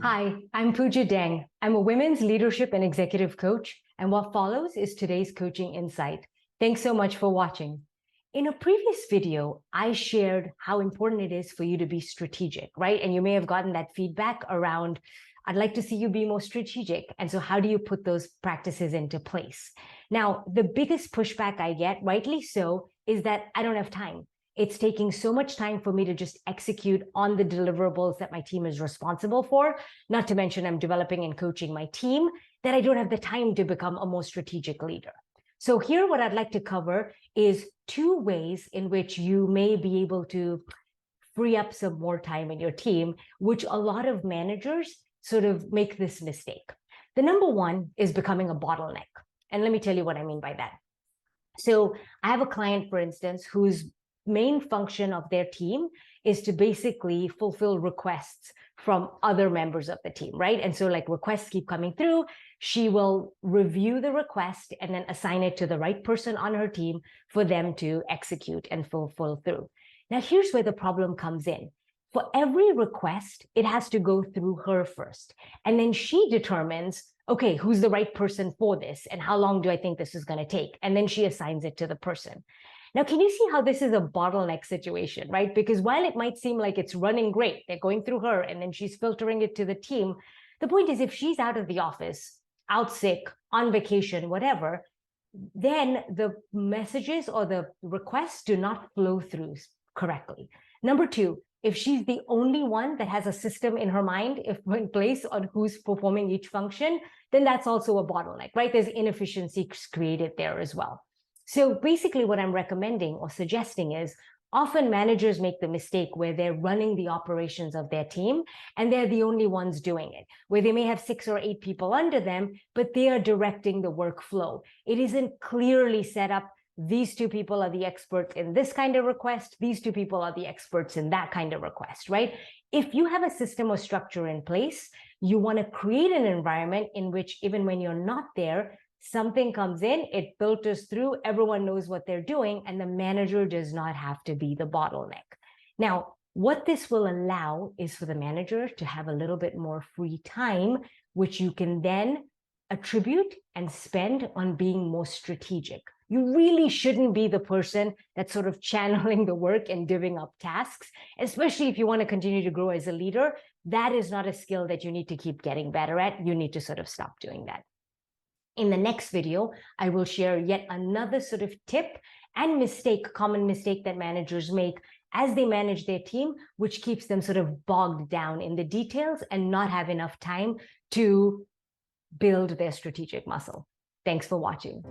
Hi, I'm Pooja Deng. I'm a women's leadership and executive coach, and what follows is today's coaching insight. Thanks so much for watching. In a previous video, I shared how important it is for you to be strategic, right? And you may have gotten that feedback around, I'd like to see you be more strategic. And so how do you put those practices into place? Now, the biggest pushback I get, rightly so, is that I don't have time. It's taking so much time for me to just execute on the deliverables that my team is responsible for, not to mention I'm developing and coaching my team, that I don't have the time to become a more strategic leader. So here, what I'd like to cover is 2 ways in which you may be able to free up some more time in your team, which a lot of managers sort of make this mistake. The number one is becoming a bottleneck. And let me tell you what I mean by that. So I have a client, for instance, whose main function of their team is to basically fulfill requests from other members of the team, right? And so like requests keep coming through, she will review the request and then assign it to the right person on her team for them to execute and fulfill through. Now, here's where the problem comes in. For every request, it has to go through her first. And then she determines, okay, who's the right person for this? And how long do I think this is going to take? And then she assigns it to the person. Now, can you see how this is a bottleneck situation, right? Because while it might seem like it's running great, they're going through her and then she's filtering it to the team. The point is, if she's out of the office, out sick, on vacation, whatever, then the messages or the requests do not flow through correctly. Number 2, if she's the only one that has a system in her mind in place on who's performing each function, then that's also a bottleneck, right? There's inefficiency created there as well. So basically what I'm recommending or suggesting is often managers make the mistake where they're running the operations of their team and they're the only ones doing it, where they may have 6 or 8 people under them, but they are directing the workflow. It isn't clearly set up. These 2 people are the experts in this kind of request. These 2 people are the experts in that kind of request, right? If you have a system or structure in place, you want to create an environment in which even when you're not there, something comes in, it filters through, everyone knows what they're doing, and the manager does not have to be the bottleneck. Now, what this will allow is for the manager to have a little bit more free time, which you can then attribute and spend on being more strategic. You really shouldn't be the person that's sort of channeling the work and divvying up tasks, especially if you want to continue to grow as a leader. That is not a skill that you need to keep getting better at. You need to sort of stop doing that. In the next video, I will share yet another sort of tip and common mistake that managers make as they manage their team, which keeps them sort of bogged down in the details and not have enough time to build their strategic muscle. Thanks for watching.